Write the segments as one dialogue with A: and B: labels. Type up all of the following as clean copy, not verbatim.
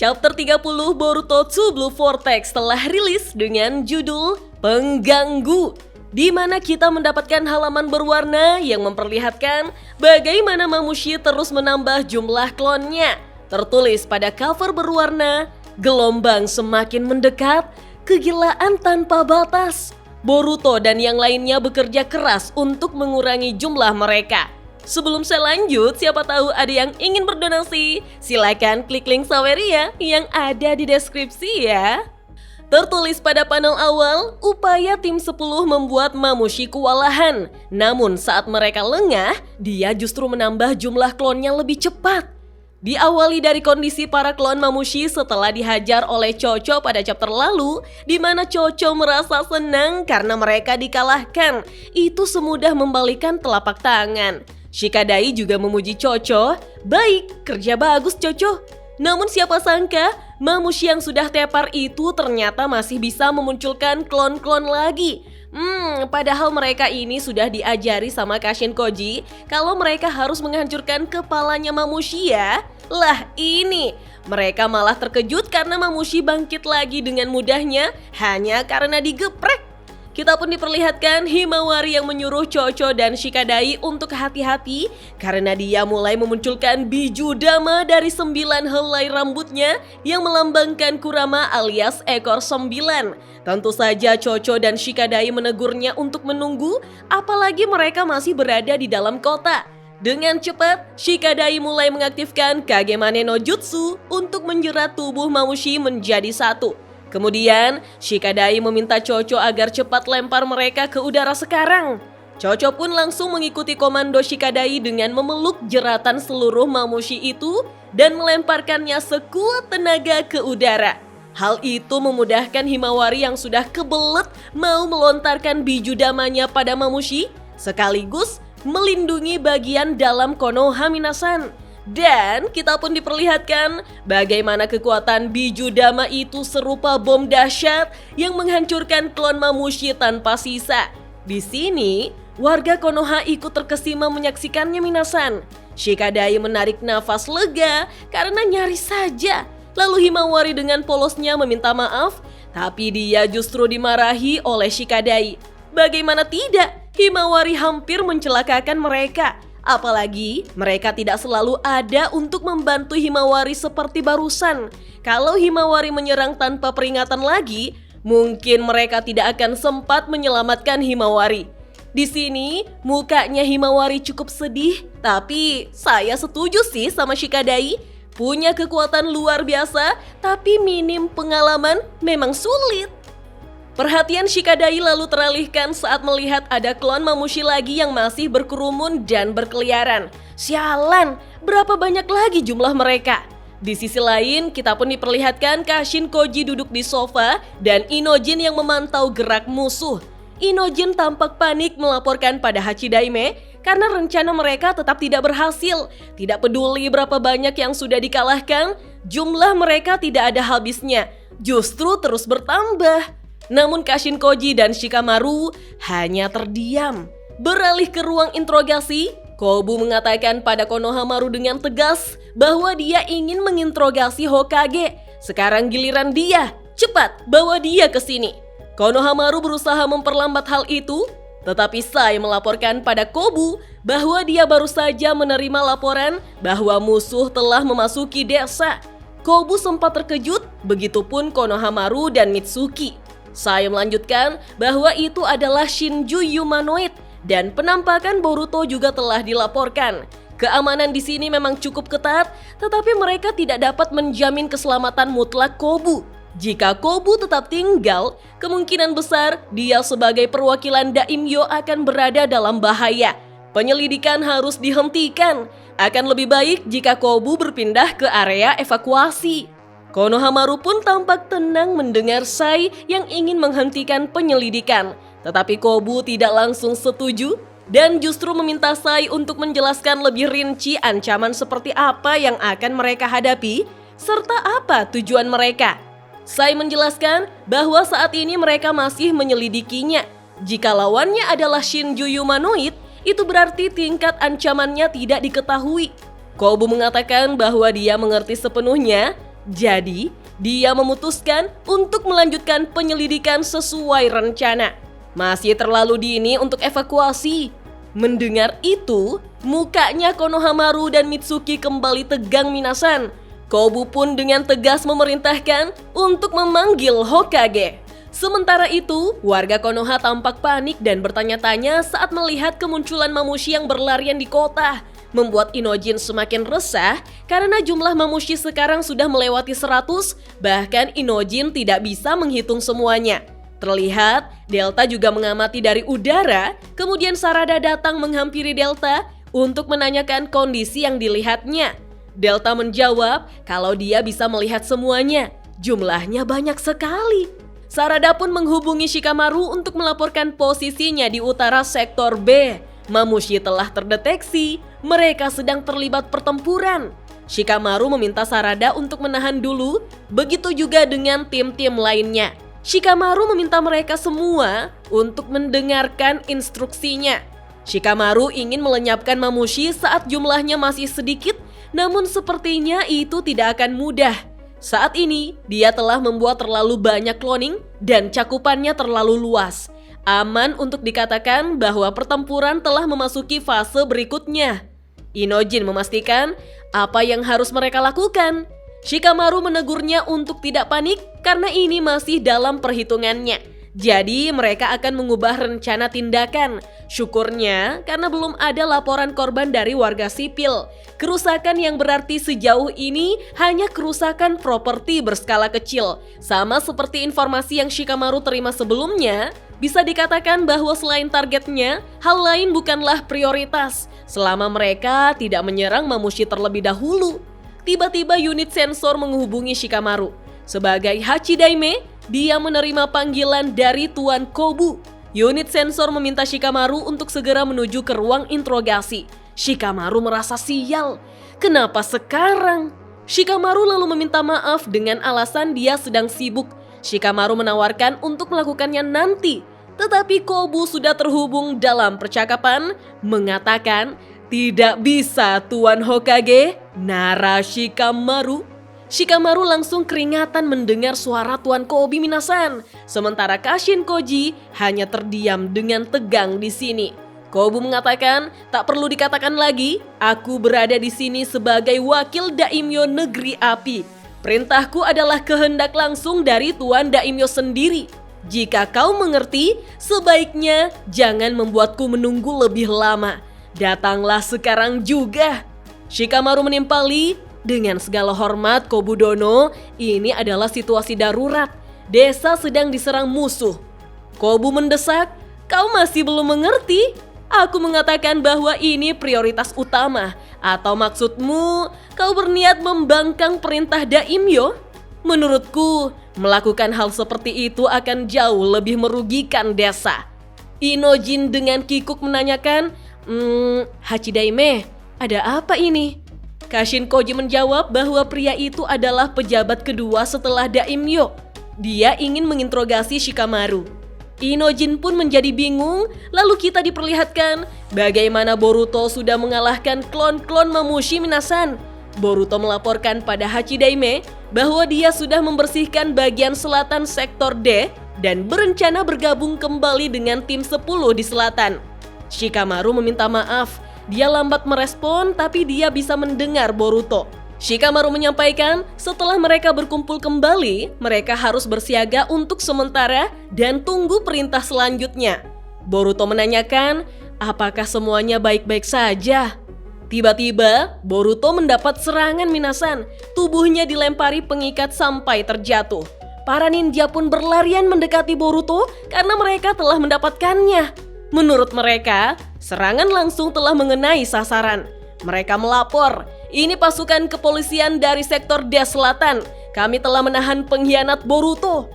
A: Chapter 30 Boruto 2 Blue Vortex telah rilis dengan judul Pengganggu, di mana kita mendapatkan halaman berwarna yang memperlihatkan bagaimana Mamushi terus menambah jumlah klonnya. Tertulis pada cover berwarna, gelombang semakin mendekat, kegilaan tanpa batas. Boruto dan yang lainnya bekerja keras untuk mengurangi jumlah mereka. Sebelum saya lanjut, siapa tahu ada yang ingin berdonasi, silakan klik link Saweria yang ada di deskripsi ya. Tertulis pada panel awal, upaya tim 10 membuat Mamushi kewalahan. Namun saat mereka lengah, dia justru menambah jumlah klonnya lebih cepat. Diawali dari kondisi para klon Mamushi setelah dihajar oleh Chocho pada chapter lalu, di mana Chocho merasa senang karena mereka dikalahkan. Itu semudah membalikan telapak tangan. Shikadai juga memuji Chocho, "Baik, kerja bagus Chocho." Namun siapa sangka, Mamushi yang sudah tepar itu ternyata masih bisa memunculkan klon-klon lagi. Padahal mereka ini sudah diajari sama Kashin Koji kalau mereka harus menghancurkan kepalanya Mamushi ya. Lah ini, mereka malah terkejut karena Mamushi bangkit lagi dengan mudahnya hanya karena digeprek. Kita pun diperlihatkan Himawari yang menyuruh Chocho dan Shikadai untuk hati-hati karena dia mulai memunculkan biju dama dari 9 helai rambutnya yang melambangkan Kurama alias ekor 9. Tentu saja Chocho dan Shikadai menegurnya untuk menunggu, apalagi mereka masih berada di dalam kota. Dengan cepat, Shikadai mulai mengaktifkan Kagemane no Jutsu untuk menjerat tubuh Mamushi menjadi satu. Kemudian, Shikadai meminta Chocho agar cepat lempar mereka ke udara sekarang. Chocho pun langsung mengikuti komando Shikadai dengan memeluk jeratan seluruh Mamushi itu dan melemparkannya sekuat tenaga ke udara. Hal itu memudahkan Himawari yang sudah kebelet mau melontarkan biju damanya pada Mamushi, sekaligus melindungi bagian dalam Konoha Minasan. Dan kita pun diperlihatkan bagaimana kekuatan biju dama itu serupa bom dahsyat yang menghancurkan klon Mamushi tanpa sisa. Di sini, warga Konoha ikut terkesima menyaksikannya Minasan. Shikadai menarik nafas lega karena nyaris saja. Lalu Himawari dengan polosnya meminta maaf, tapi dia justru dimarahi oleh Shikadai. Bagaimana tidak, Himawari hampir mencelakakan mereka. Apalagi mereka tidak selalu ada untuk membantu Himawari seperti barusan. Kalau Himawari menyerang tanpa peringatan lagi, mungkin mereka tidak akan sempat menyelamatkan Himawari. Di sini mukanya Himawari cukup sedih, tapi saya setuju sih sama Shikadai. Punya kekuatan luar biasa, tapi minim pengalaman memang sulit. Perhatian Shikadai lalu teralihkan saat melihat ada klon Mamushi lagi yang masih berkerumun dan berkeliaran. Sialan, berapa banyak lagi jumlah mereka? Di sisi lain, kita pun diperlihatkan Kashin Koji duduk di sofa dan Inojin yang memantau gerak musuh. Inojin tampak panik melaporkan pada Hachidaime karena rencana mereka tetap tidak berhasil. Tidak peduli berapa banyak yang sudah dikalahkan, jumlah mereka tidak ada habisnya, justru terus bertambah. Namun Kashin Koji dan Shikamaru hanya terdiam. Beralih ke ruang interogasi, Kobu mengatakan pada Konohamaru dengan tegas bahwa dia ingin menginterogasi Hokage. Sekarang giliran dia, cepat bawa dia ke sini. Konohamaru berusaha memperlambat hal itu, tetapi Sai melaporkan pada Kobu bahwa dia baru saja menerima laporan bahwa musuh telah memasuki desa. Kobu sempat terkejut, begitupun Konohamaru dan Mitsuki. Saya melanjutkan bahwa itu adalah Shinju humanoid dan penampakan Boruto juga telah dilaporkan. Keamanan di sini memang cukup ketat, tetapi mereka tidak dapat menjamin keselamatan mutlak Kobu. Jika Kobu tetap tinggal, kemungkinan besar dia sebagai perwakilan daimyo akan berada dalam bahaya. Penyelidikan harus dihentikan. Akan lebih baik jika Kobu berpindah ke area evakuasi. Konohamaru pun tampak tenang mendengar Sai yang ingin menghentikan penyelidikan. Tetapi Kobu tidak langsung setuju dan justru meminta Sai untuk menjelaskan lebih rinci ancaman seperti apa yang akan mereka hadapi serta apa tujuan mereka. Sai menjelaskan bahwa saat ini mereka masih menyelidikinya. Jika lawannya adalah Shinju humanoid, itu berarti tingkat ancamannya tidak diketahui. Kobu mengatakan bahwa dia mengerti sepenuhnya Jadi, dia memutuskan untuk melanjutkan penyelidikan sesuai rencana. Masih terlalu dini untuk evakuasi. Mendengar itu, mukanya Konohamaru dan Mitsuki kembali tegang Minasan. Kobu pun dengan tegas memerintahkan untuk memanggil Hokage. Sementara itu, warga Konoha tampak panik dan bertanya-tanya saat melihat kemunculan mamushi yang berlarian di kota. Membuat Inojin semakin resah karena jumlah mamushi sekarang sudah melewati 100, bahkan Inojin tidak bisa menghitung semuanya. Terlihat, Delta juga mengamati dari udara, kemudian Sarada datang menghampiri Delta untuk menanyakan kondisi yang dilihatnya. Delta menjawab kalau dia bisa melihat semuanya, jumlahnya banyak sekali. Sarada pun menghubungi Shikamaru untuk melaporkan posisinya di utara sektor B. Mamushi telah terdeteksi, mereka sedang terlibat pertempuran. Shikamaru meminta Sarada untuk menahan dulu, begitu juga dengan tim-tim lainnya. Shikamaru meminta mereka semua untuk mendengarkan instruksinya. Shikamaru ingin melenyapkan Mamushi saat jumlahnya masih sedikit, namun sepertinya itu tidak akan mudah. Saat ini, dia telah membuat terlalu banyak cloning dan cakupannya terlalu luas. Aman untuk dikatakan bahwa pertempuran telah memasuki fase berikutnya. Inojin memastikan apa yang harus mereka lakukan. Shikamaru menegurnya untuk tidak panik karena ini masih dalam perhitungannya. Jadi mereka akan mengubah rencana tindakan. Syukurnya karena belum ada laporan korban dari warga sipil. Kerusakan yang berarti sejauh ini hanya kerusakan properti berskala kecil. Sama seperti informasi yang Shikamaru terima sebelumnya, bisa dikatakan bahwa selain targetnya, hal lain bukanlah prioritas. Selama mereka tidak menyerang Mamushi terlebih dahulu. Tiba-tiba unit sensor menghubungi Shikamaru. Sebagai Hachidaime, dia menerima panggilan dari Tuan Kobu. Unit sensor meminta Shikamaru untuk segera menuju ke ruang interogasi. Shikamaru merasa sial. Kenapa sekarang? Shikamaru lalu meminta maaf dengan alasan dia sedang sibuk. Shikamaru menawarkan untuk melakukannya nanti. Tetapi Kobu sudah terhubung dalam percakapan, mengatakan, "Tidak bisa, Tuan Hokage, Nara Shikamaru." Shikamaru langsung keringatan mendengar suara Tuan Kobi Minasan, sementara Kashin Koji hanya terdiam dengan tegang di sini. Kobu mengatakan, "Tak perlu dikatakan lagi, aku berada di sini sebagai wakil daimyo negeri api. Perintahku adalah kehendak langsung dari Tuan Daimyo sendiri. Jika kau mengerti, sebaiknya jangan membuatku menunggu lebih lama. Datanglah sekarang juga." Shikamaru menimpali, "Dengan segala hormat Kobu Dono, ini adalah situasi darurat. Desa sedang diserang musuh." Kobu mendesak, "Kau masih belum mengerti? Aku mengatakan bahwa ini prioritas utama. Atau maksudmu, kau berniat membangkang perintah daimyo? Menurutku, melakukan hal seperti itu akan jauh lebih merugikan desa." Inojin dengan kikuk menanyakan, "Hachidaime, ada apa ini?" Kashin Koji menjawab bahwa pria itu adalah pejabat kedua setelah daimyo. Dia ingin menginterogasi Shikamaru. Inojin pun menjadi bingung, lalu kita diperlihatkan bagaimana Boruto sudah mengalahkan klon-klon Mamushi Minasan. Boruto melaporkan pada Hachidaime bahwa dia sudah membersihkan bagian selatan sektor D dan berencana bergabung kembali dengan tim 10 di selatan. Shikamaru meminta maaf. Dia lambat merespon, tapi dia bisa mendengar Boruto. Shikamaru menyampaikan setelah mereka berkumpul kembali, mereka harus bersiaga untuk sementara dan tunggu perintah selanjutnya. Boruto menanyakan, apakah semuanya baik-baik saja? Tiba-tiba, Boruto mendapat serangan Minasan. Tubuhnya dilempari pengikat sampai terjatuh. Para ninja pun berlarian mendekati Boruto karena mereka telah mendapatkannya. Menurut mereka, serangan langsung telah mengenai sasaran. Mereka melapor, "Ini pasukan kepolisian dari sektor D Selatan. Kami telah menahan pengkhianat Boruto."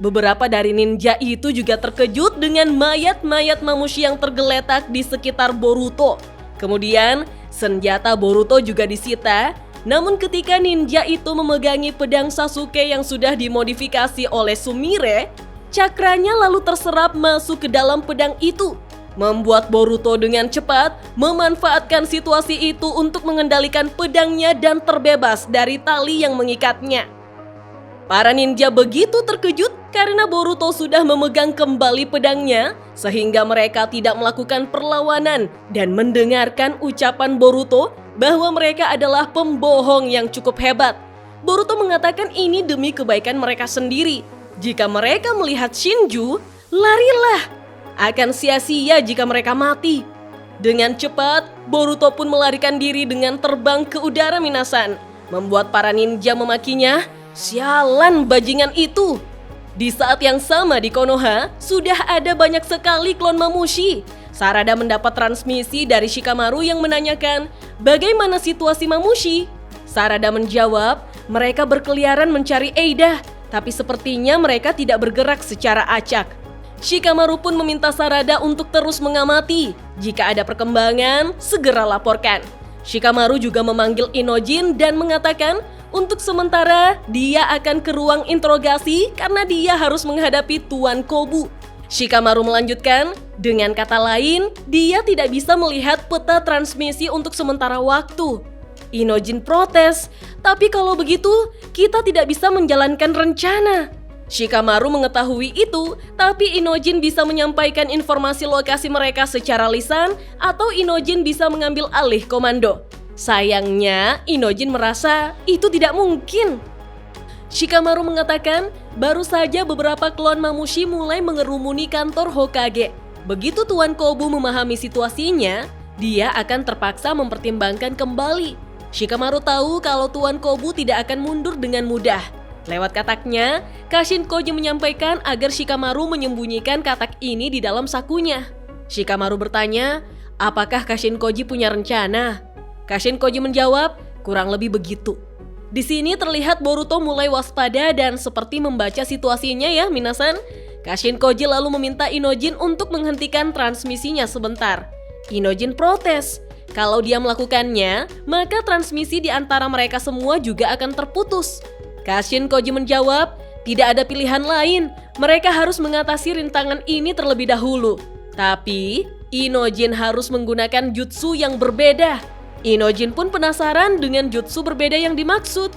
A: Beberapa dari ninja itu juga terkejut dengan mayat-mayat Mamushi yang tergeletak di sekitar Boruto. Kemudian, senjata Boruto juga disita. Namun ketika ninja itu memegangi pedang Sasuke yang sudah dimodifikasi oleh Sumire, cakranya lalu terserap masuk ke dalam pedang itu, membuat Boruto dengan cepat memanfaatkan situasi itu untuk mengendalikan pedangnya dan terbebas dari tali yang mengikatnya. Para ninja begitu terkejut karena Boruto sudah memegang kembali pedangnya sehingga mereka tidak melakukan perlawanan dan mendengarkan ucapan Boruto bahwa mereka adalah pembohong yang cukup hebat. Boruto mengatakan ini demi kebaikan mereka sendiri. Jika mereka melihat Shinju, larilah. Akan sia-sia jika mereka mati. Dengan cepat, Boruto pun melarikan diri dengan terbang ke udara Minasan, membuat para ninja memakinya. Sialan bajingan itu. Di saat yang sama di Konoha, sudah ada banyak sekali klon Mamushi. Sarada mendapat transmisi dari Shikamaru yang menanyakan, bagaimana situasi Mamushi? Sarada menjawab, mereka berkeliaran mencari Eida, tapi sepertinya mereka tidak bergerak secara acak. Shikamaru pun meminta Sarada untuk terus mengamati. Jika ada perkembangan, segera laporkan. Shikamaru juga memanggil Inojin dan mengatakan, untuk sementara, dia akan ke ruang interogasi karena dia harus menghadapi Tuan Kobu. Shikamaru melanjutkan, dengan kata lain, dia tidak bisa melihat peta transmisi untuk sementara waktu. Inojin protes, tapi kalau begitu, kita tidak bisa menjalankan rencana. Shikamaru mengetahui itu, tapi Inojin bisa menyampaikan informasi lokasi mereka secara lisan atau Inojin bisa mengambil alih komando. Sayangnya, Inojin merasa itu tidak mungkin. Shikamaru mengatakan, baru saja beberapa klon Mamushi mulai mengerumuni kantor Hokage. Begitu Tuan Kobu memahami situasinya, dia akan terpaksa mempertimbangkan kembali. Shikamaru tahu kalau Tuan Kobu tidak akan mundur dengan mudah. Lewat kataknya, Kashin Koji menyampaikan agar Shikamaru menyembunyikan katak ini di dalam sakunya. Shikamaru bertanya, apakah Kashin Koji punya rencana? Kashin Koji menjawab, kurang lebih begitu. Di sini terlihat Boruto mulai waspada dan seperti membaca situasinya ya Minasan. Kashin Koji lalu meminta Inojin untuk menghentikan transmisinya sebentar. Inojin protes. Kalau dia melakukannya, maka transmisi di antara mereka semua juga akan terputus. Kashin Koji menjawab, tidak ada pilihan lain. Mereka harus mengatasi rintangan ini terlebih dahulu. Tapi, Inojin harus menggunakan jutsu yang berbeda. Inojin pun penasaran dengan jutsu berbeda yang dimaksud.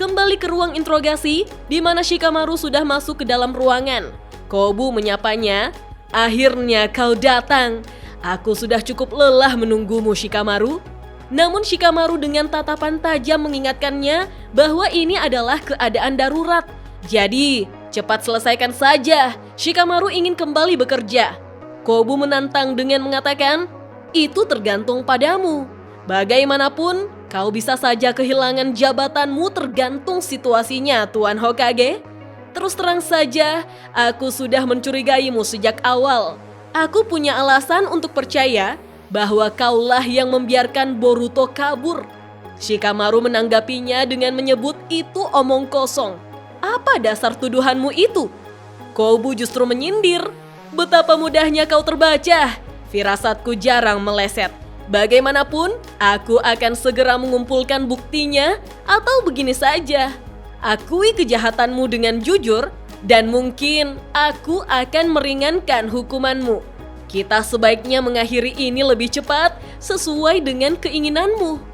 A: Kembali ke ruang interogasi, di mana Shikamaru sudah masuk ke dalam ruangan. Kobu menyapanya, akhirnya kau datang. Aku sudah cukup lelah menunggumu Shikamaru. Namun Shikamaru dengan tatapan tajam mengingatkannya bahwa ini adalah keadaan darurat. Jadi, cepat selesaikan saja. Shikamaru ingin kembali bekerja. Kobu menantang dengan mengatakan, itu tergantung padamu. Bagaimanapun, kau bisa saja kehilangan jabatanmu tergantung situasinya, Tuan Hokage. Terus terang saja, aku sudah mencurigaimu sejak awal. Aku punya alasan untuk percaya bahwa kaulah yang membiarkan Boruto kabur. Shikamaru menanggapinya dengan menyebut itu omong kosong. Apa dasar tuduhanmu itu? Kobu justru menyindir. Betapa mudahnya kau terbaca. Firasatku jarang meleset. Bagaimanapun, aku akan segera mengumpulkan buktinya atau begini saja. Akui kejahatanmu dengan jujur dan mungkin aku akan meringankan hukumanmu. Kita sebaiknya mengakhiri ini lebih cepat sesuai dengan keinginanmu.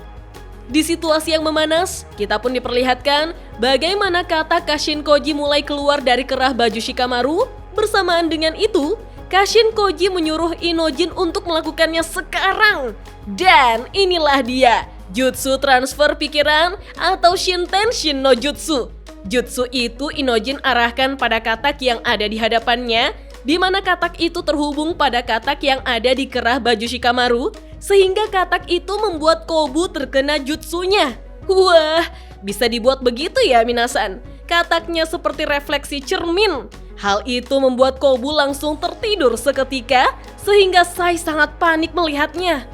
A: Di situasi yang memanas, kita pun diperlihatkan bagaimana kata Kashin Koji mulai keluar dari kerah baju Shikamaru. Bersamaan dengan itu, Kashin Koji menyuruh Inojin untuk melakukannya sekarang. Dan inilah dia, jutsu transfer pikiran atau Shintenshin no Jutsu. Jutsu itu Inojin arahkan pada katak yang ada di hadapannya, di mana katak itu terhubung pada katak yang ada di kerah baju Shikamaru, sehingga katak itu membuat Kobu terkena jutsunya. Wah, bisa dibuat begitu ya Minasan. Kataknya seperti refleksi cermin. Hal itu membuat Kobu langsung tertidur seketika, sehingga Sai sangat panik melihatnya.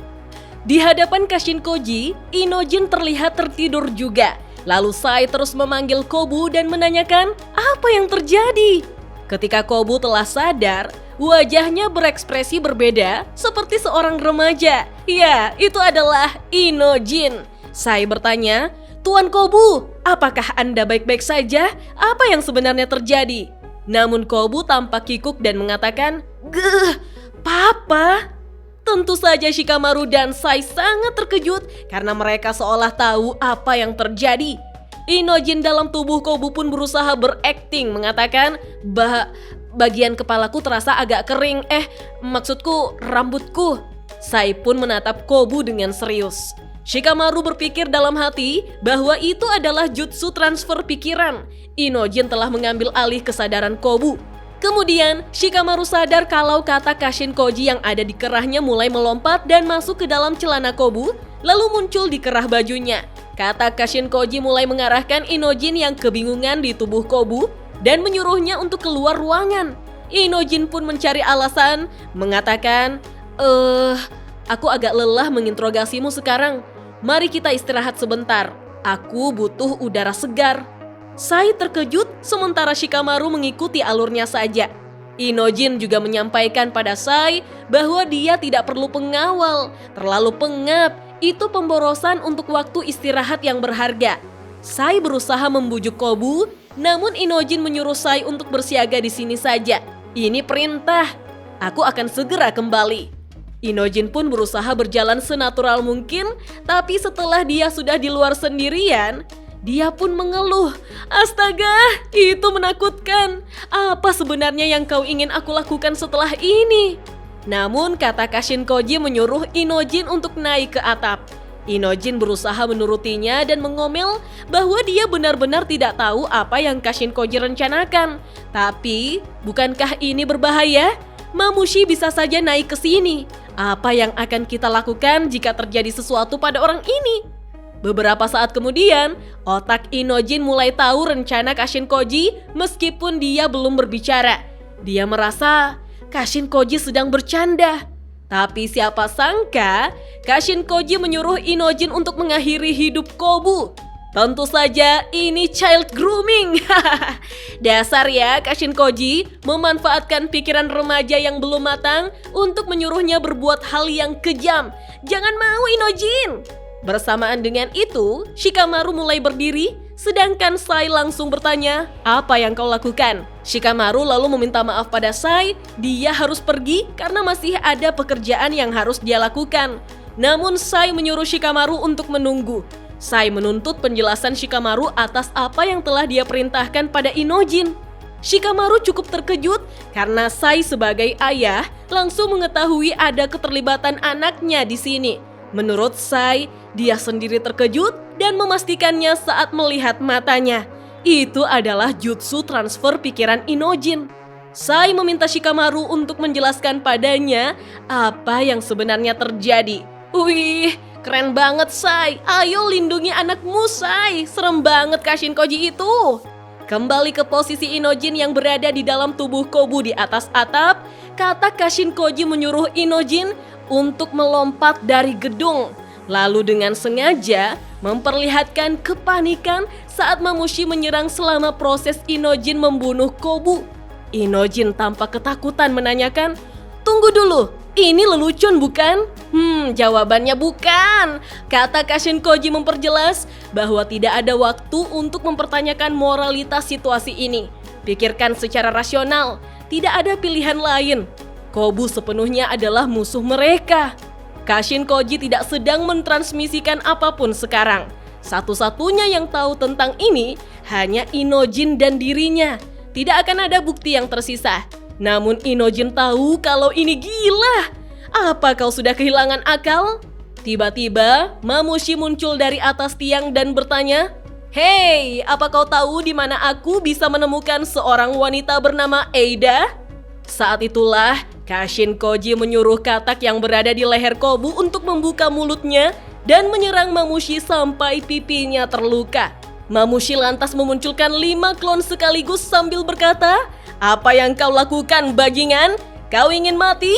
A: Di hadapan Kashin Koji, Inojin terlihat tertidur juga. Lalu Sai terus memanggil Kobu dan menanyakan apa yang terjadi. Ketika Kobu telah sadar, wajahnya berekspresi berbeda seperti seorang remaja. Ya, itu adalah Inojin. Sai bertanya, Tuan Kobu, apakah Anda baik-baik saja? Apa yang sebenarnya terjadi? Namun Kobu tampak kikuk dan mengatakan, Papa? Tentu saja Shikamaru dan Sai sangat terkejut karena mereka seolah tahu apa yang terjadi. Inojin dalam tubuh Kobu pun berusaha berakting mengatakan, bagian kepalaku terasa agak kering, maksudku rambutku. Sai pun menatap Kobu dengan serius. Shikamaru berpikir dalam hati bahwa itu adalah jutsu transfer pikiran. Inojin telah mengambil alih kesadaran Kobu. Kemudian, Shikamaru sadar kalau kata Kashin Koji yang ada di kerahnya mulai melompat dan masuk ke dalam celana Kobu, lalu muncul di kerah bajunya. Kata Kashin Koji mulai mengarahkan Inojin yang kebingungan di tubuh Kobu dan menyuruhnya untuk keluar ruangan. Inojin pun mencari alasan, mengatakan, aku agak lelah menginterogasimu sekarang. Mari kita istirahat sebentar. Aku butuh udara segar. Sai terkejut sementara Shikamaru mengikuti alurnya saja. Inojin juga menyampaikan pada Sai bahwa dia tidak perlu pengawal. Terlalu pengap, itu pemborosan untuk waktu istirahat yang berharga. Sai berusaha membujuk Kobu, namun Inojin menyuruh Sai untuk bersiaga di sini saja. Ini perintah. Aku akan segera kembali. Inojin pun berusaha berjalan senatural mungkin, tapi setelah dia sudah di luar sendirian, dia pun mengeluh. Astaga, itu menakutkan. Apa sebenarnya yang kau ingin aku lakukan setelah ini? Namun kata Kashin Koji menyuruh Inojin untuk naik ke atap. Inojin berusaha menurutinya dan mengomel bahwa dia benar-benar tidak tahu apa yang Kashin Koji rencanakan. Tapi, bukankah ini berbahaya? Mamushi bisa saja naik ke sini. Apa yang akan kita lakukan jika terjadi sesuatu pada orang ini? Beberapa saat kemudian, otak Inojin mulai tahu rencana Kashin Koji meskipun dia belum berbicara. Dia merasa Kashin Koji sedang bercanda. Tapi siapa sangka, Kashin Koji menyuruh Inojin untuk mengakhiri hidup Kobu. Tentu saja ini child grooming. Dasar ya Kashin Koji memanfaatkan pikiran remaja yang belum matang untuk menyuruhnya berbuat hal yang kejam. Jangan mau Inojin. Bersamaan dengan itu, Shikamaru mulai berdiri, sedangkan Sai langsung bertanya, apa yang kau lakukan? Shikamaru lalu meminta maaf pada Sai, dia harus pergi karena masih ada pekerjaan yang harus dia lakukan. Namun Sai menyuruh Shikamaru untuk menunggu. Sai menuntut penjelasan Shikamaru atas apa yang telah dia perintahkan pada Inojin. Shikamaru cukup terkejut karena Sai sebagai ayah langsung mengetahui ada keterlibatan anaknya di sini. Menurut Sai, dia sendiri terkejut dan memastikannya saat melihat matanya. Itu adalah jutsu transfer pikiran Inojin. Sai meminta Shikamaru untuk menjelaskan padanya apa yang sebenarnya terjadi. Wih, keren banget Sai. Ayo lindungi anakmu Sai. Serem banget Kashin Koji itu. Kembali ke posisi Inojin yang berada di dalam tubuh Kobu di atas atap, kata Kashin Koji menyuruh Inojin untuk melompat dari gedung. Lalu dengan sengaja memperlihatkan kepanikan saat Mamushi menyerang selama proses Inojin membunuh Kobu. Inojin tampak ketakutan menanyakan, "Tunggu dulu, ini lelucon bukan?" Jawabannya bukan. Kata Kashin Koji memperjelas bahwa tidak ada waktu untuk mempertanyakan moralitas situasi ini. Pikirkan secara rasional, tidak ada pilihan lain. Kobu sepenuhnya adalah musuh mereka. Kashin Koji tidak sedang mentransmisikan apapun sekarang. Satu-satunya yang tahu tentang ini hanya Inojin dan dirinya. Tidak akan ada bukti yang tersisa. Namun Inojin tahu kalau ini gila. Apa kau sudah kehilangan akal? Tiba-tiba Mamushi muncul dari atas tiang dan bertanya, "Hei, apa kau tahu di mana aku bisa menemukan seorang wanita bernama Eida?" Saat itulah Kashin Koji menyuruh katak yang berada di leher Kobu untuk membuka mulutnya dan menyerang Mamushi sampai pipinya terluka. Mamushi lantas memunculkan 5 klon sekaligus sambil berkata, "Apa yang kau lakukan, bajingan? Kau ingin mati?"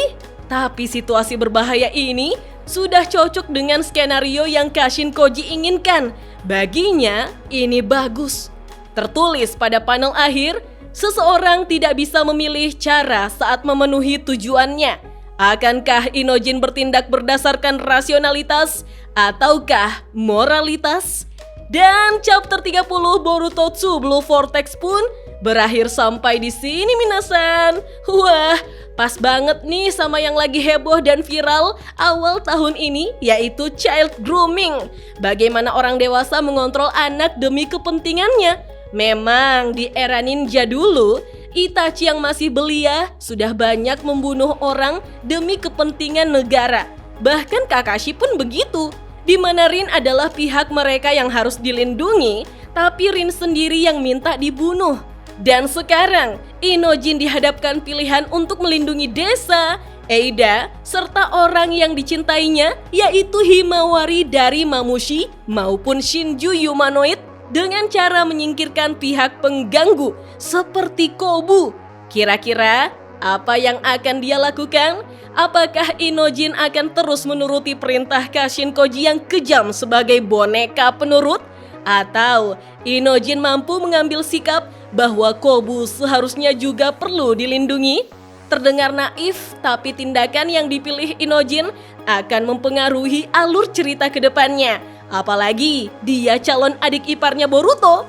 A: Tapi situasi berbahaya ini sudah cocok dengan skenario yang Kashin Koji inginkan. Baginya, ini bagus. Tertulis pada panel akhir, seseorang tidak bisa memilih cara saat memenuhi tujuannya. Akankah Inojin bertindak berdasarkan rasionalitas ataukah moralitas? Dan chapter 30 Boruto 2 Blue Vortex pun Berakhir sampai di sini minasan. Wah, pas banget nih sama yang lagi heboh dan viral awal tahun ini, yaitu child grooming. Bagaimana orang dewasa mengontrol anak demi kepentingannya. Memang di era ninja dulu, Itachi yang masih belia sudah banyak membunuh orang demi kepentingan negara. Bahkan Kakashi pun begitu, di mana Rin adalah pihak mereka yang harus dilindungi, tapi Rin sendiri yang minta dibunuh. Dan sekarang, Inojin dihadapkan pilihan untuk melindungi desa, Eida, serta orang yang dicintainya, yaitu Himawari dari Mamushi maupun Shinju Humanoid, dengan cara menyingkirkan pihak pengganggu seperti Kobu. Kira-kira apa yang akan dia lakukan? Apakah Inojin akan terus menuruti perintah Kashin Koji yang kejam sebagai boneka penurut? Atau Inojin mampu mengambil sikap bahwa Kobu seharusnya juga perlu dilindungi? Terdengar naif, tapi tindakan yang dipilih Inojin akan mempengaruhi alur cerita ke depannya. Apalagi dia calon adik iparnya Boruto.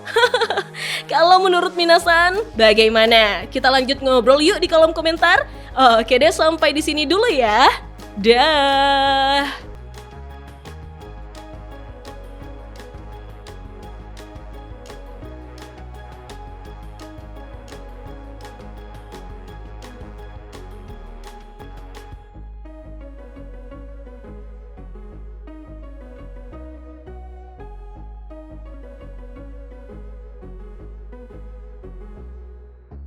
A: Kalau menurut minasan, bagaimana? Kita lanjut ngobrol yuk di kolom komentar. Oke deh, sampai di sini dulu ya. Dah.